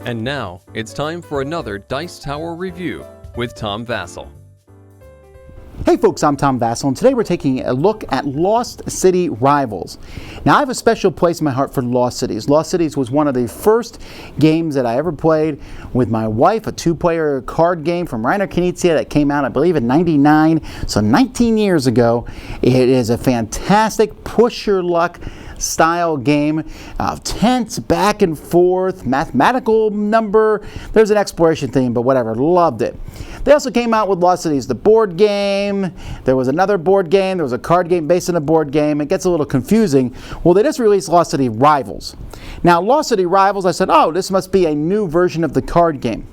And now, it's time for another Dice Tower review with Tom Vasel. Hey folks, I'm Tom Vasel, and today we're taking a look at Lost City Rivals. Now I have a special place in my heart for Lost Cities. Lost Cities was one of the first games that I ever played with my wife, a two-player card game from Reiner Knizia that came out, I believe, in '99, so 19 years ago. It is a fantastic push-your-luck style game, tense back and forth, mathematical number. There's an exploration theme, but whatever, loved it. They also came out with Lost Cities, the board game. There was another board game. There was a card game based on a board game. It gets a little confusing. Well, they just released Lost City Rivals. Now, Lost City Rivals, I said, oh, this must be a new version of the card game.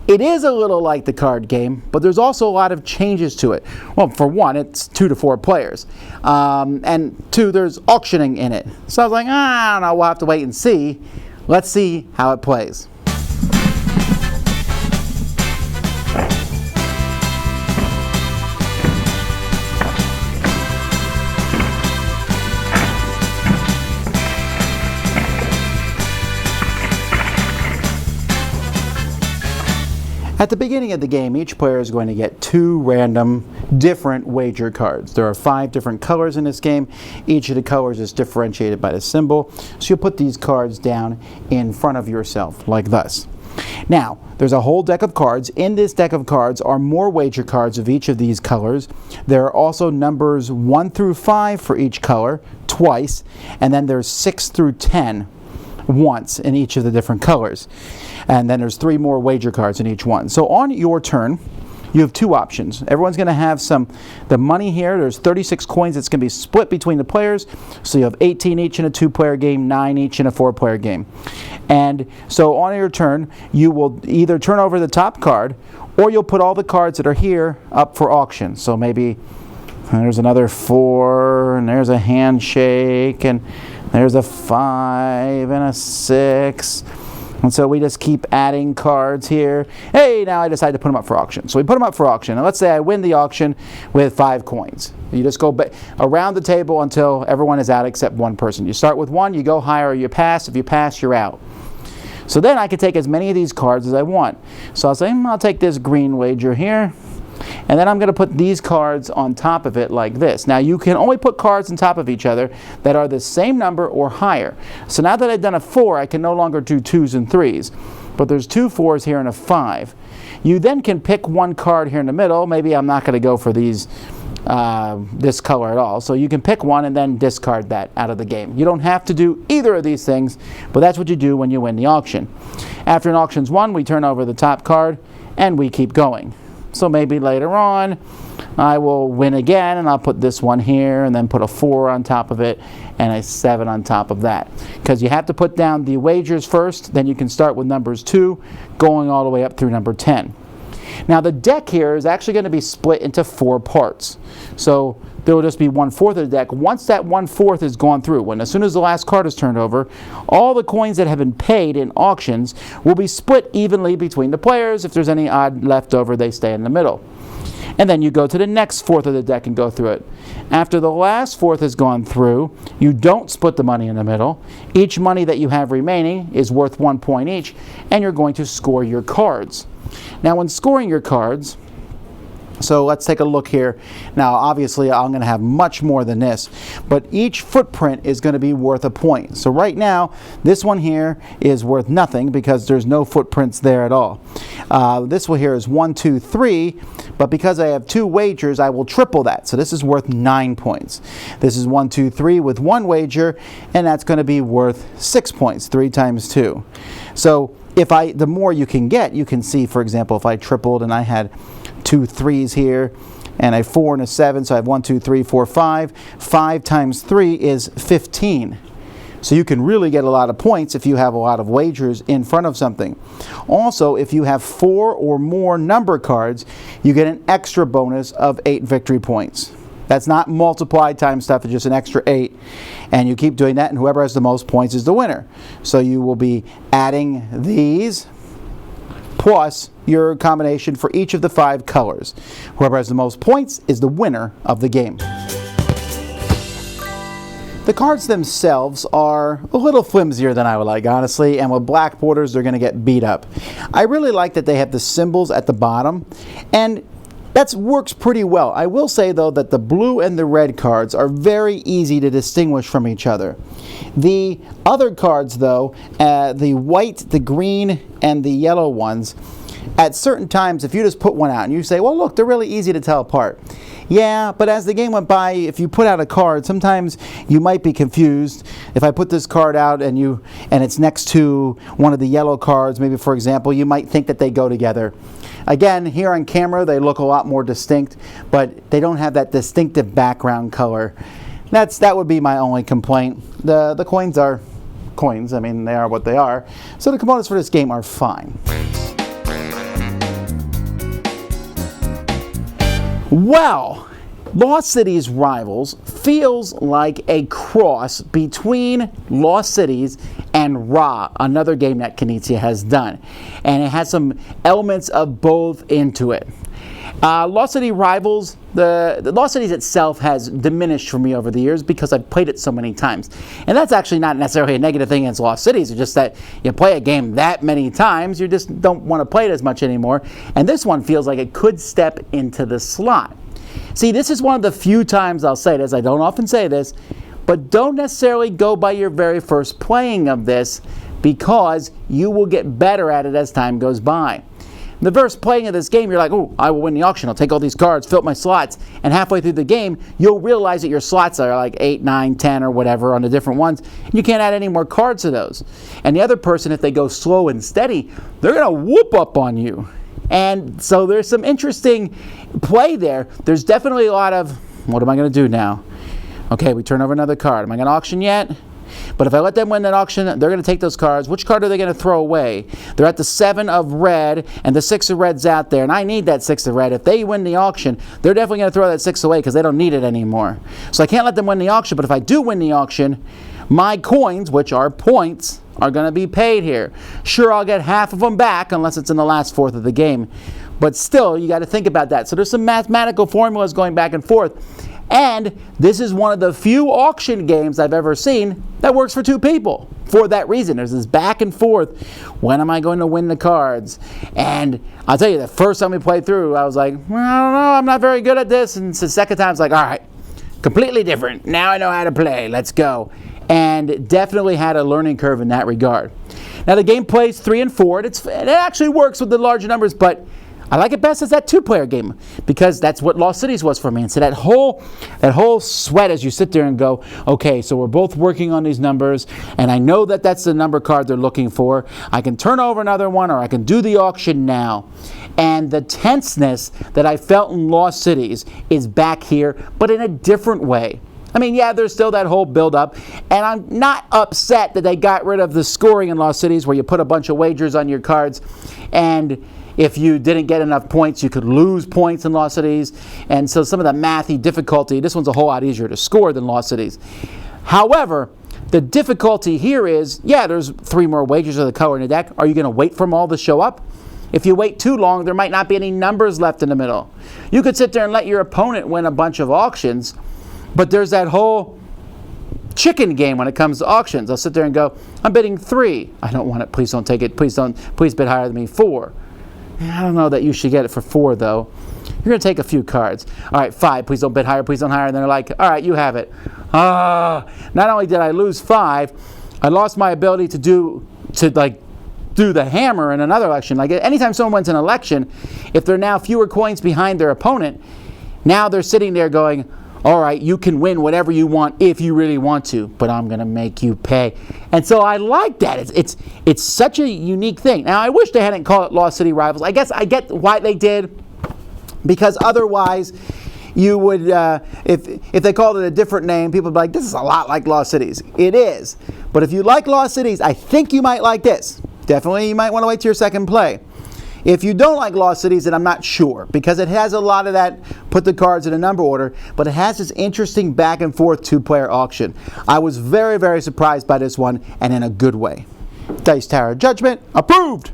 It is a little like the card game, but there's also a lot of changes to it. Well, for one, it's 2 to 4 players. And two, there's auctioning in it. So I was like, I don't know, we'll have to wait and see. Let's see how it plays. At the beginning of the game, each player is going to get 2 random different wager cards. There are 5 different colors in this game. Each of the colors is differentiated by the symbol. So you'll put these cards down in front of yourself like this. Now, there's a whole deck of cards. In this deck of cards are more wager cards of each of these colors. There are also numbers 1 through 5 for each color, twice, and then there's 6 through 10 once in each of the different colors. And then there's 3 more wager cards in each one. So on your turn, you have 2 options. Everyone's going to have the money here. There's 36 coins that's going to be split between the players. So you have 18 each in a 2-player game, 9 each in a 4-player game. And so on your turn, you will either turn over the top card, or you'll put all the cards that are here up for auction. So maybe there's another 4, and there's a handshake, and there's a 5 and a 6. And so we just keep adding cards here. Hey, now I decide to put them up for auction. So we put them up for auction. And let's say I win the auction with 5 coins. You just go around the table until everyone is out except one person. You start with 1, you go higher, or you pass. If you pass, you're out. So then I can take as many of these cards as I want. So I'll say, I'll take this green wager here. And then I'm going to put these cards on top of it like this. Now you can only put cards on top of each other that are the same number or higher. So now that I've done a 4, I can no longer do 2s and 3s. But there's 2 4s here and a 5. You then can pick one card here in the middle. Maybe I'm not going to go for this color at all. So you can pick one and then discard that out of the game. You don't have to do either of these things, but that's what you do when you win the auction. After an auction's won, we turn over the top card and we keep going. So maybe later on, I will win again, and I'll put this one here, and then put a 4 on top of it, and a 7 on top of that. Because you have to put down the wagers first, then you can start with numbers 2, going all the way up through number 10. Now the deck here is actually going to be split into 4 parts. So there will just be 1/4 of the deck. Once that 1/4 is gone through, as soon as the last card is turned over, all the coins that have been paid in auctions will be split evenly between the players. If there's any odd left over, they stay in the middle. And then you go to the next 1/4 of the deck and go through it. After the last 1/4 has gone through, you don't split the money in the middle. Each money that you have remaining is worth 1 point each, and you're going to score your cards. Now when scoring your cards, so let's take a look here. Now obviously I'm going to have much more than this, but each footprint is going to be worth a point. So right now this one here is worth nothing because there's no footprints there at all. This one here is 1, 2, 3, but because I have 2 wagers, I will triple that. So this is worth 9 points. This is 1, 2, 3 with 1 wager, and that's going to be worth 6 points, 3 times 2. So the more you can get, you can see, for example, if I tripled and I had 2 3s here and a 4 and a 7, so I have 1, 2, 3, 4, 5. 5 times 3 is 15. So you can really get a lot of points if you have a lot of wagers in front of something. Also, if you have 4 or more number cards, you get an extra bonus of 8 victory points. That's not multiplied times stuff, it's just an extra 8. And you keep doing that, and whoever has the most points is the winner. So you will be adding these plus your combination for each of the 5 colors. Whoever has the most points is the winner of the game. The cards themselves are a little flimsier than I would like, honestly, and with black borders, they're going to get beat up. I really like that they have the symbols at the bottom, and that works pretty well. I will say, though, that the blue and the red cards are very easy to distinguish from each other. The other cards, though, the white, the green, and the yellow ones, at certain times, if you just put one out and you say, well, look, they're really easy to tell apart. Yeah, but as the game went by, if you put out a card, sometimes you might be confused. If I put this card out and it's next to one of the yellow cards, maybe for example, you might think that they go together. Again, here on camera, they look a lot more distinct, but they don't have that distinctive background color. That would be my only complaint. The coins are coins. I mean, they are what they are. So the components for this game are fine. Well, Lost Cities Rivals feels like a cross between Lost Cities and Ra, another game that Knizia has done. And it has some elements of both into it. Lost City Rivals, the Lost Cities itself has diminished for me over the years because I've played it so many times. And that's actually not necessarily a negative thing against Lost Cities. It's just that you play a game that many times, you just don't want to play it as much anymore. And this one feels like it could step into the slot. See, this is one of the few times I'll say this. I don't often say this, but don't necessarily go by your very first playing of this because you will get better at it as time goes by. The first playing of this game, you're like, oh, I will win the auction. I'll take all these cards, fill up my slots. And halfway through the game, you'll realize that your slots are like 8, 9, 10, or whatever on the different ones. You can't add any more cards to those. And the other person, if they go slow and steady, they're going to whoop up on you. And so there's some interesting play there. There's definitely a lot of, what am I going to do now? Okay, we turn over another card. Am I going to auction yet? But if I let them win that auction, they're going to take those cards. Which card are they going to throw away? They're at the 7 of red, and the 6 of red's out there, and I need that 6 of red. If they win the auction, they're definitely going to throw that 6 away because they don't need it anymore. So I can't let them win the auction, but if I do win the auction, my coins, which are points, are going to be paid here. Sure, I'll get half of them back unless it's in the last fourth of the game. But still, you got to think about that. So there's some mathematical formulas going back and forth. And this is one of the few auction games I've ever seen that works for two people. For that reason, there's this back and forth. When am I going to win the cards? And I'll tell you, the first time we played through, I was like, well, I don't know, I'm not very good at this. And the second time, it's like, all right, completely different. Now I know how to play. Let's go. And definitely had a learning curve in that regard. Now the game plays 3 and 4. It actually works with the larger numbers, but I like it best as that 2-player game because that's what Lost Cities was for me. And so that whole sweat as you sit there and go, okay, so we're both working on these numbers, and I know that that's the number card they're looking for. I can turn over another one, or I can do the auction now. And the tenseness that I felt in Lost Cities is back here, but in a different way. I mean, yeah, there's still that whole build-up, and I'm not upset that they got rid of the scoring in Lost Cities where you put a bunch of wagers on your cards, and if you didn't get enough points, you could lose points in Lost Cities. And so some of the mathy difficulty, this one's a whole lot easier to score than Lost Cities. However, the difficulty here is, yeah, there's 3 more wagers of the color in the deck. Are you going to wait for them all to show up? If you wait too long, there might not be any numbers left in the middle. You could sit there and let your opponent win a bunch of auctions, but there's that whole chicken game when it comes to auctions. I'll sit there and go, I'm bidding 3. I don't want it. Please don't take it. Please bid higher than me. 4. I don't know that you should get it for 4, though. You're going to take a few cards. All right, 5. Please don't bid higher. Please don't higher. And they're like, all right, you have it. Not only did I lose 5, I lost my ability to do the hammer in another election. Like anytime someone wins an election, if they're now fewer coins behind their opponent, now they're sitting there going, all right, you can win whatever you want if you really want to, but I'm going to make you pay. And so I like that. It's such a unique thing. Now, I wish they hadn't called it Lost City Rivals. I guess I get why they did, because otherwise you would, if they called it a different name, people would be like, this is a lot like Lost Cities. It is. But if you like Lost Cities, I think you might like this. Definitely, you might want to wait till your second play. If you don't like Lost Cities, then I'm not sure, because it has a lot of that, put the cards in a number order, but it has this interesting back and forth 2-player auction. I was very, very surprised by this one, and in a good way. Dice Tower Judgment, approved!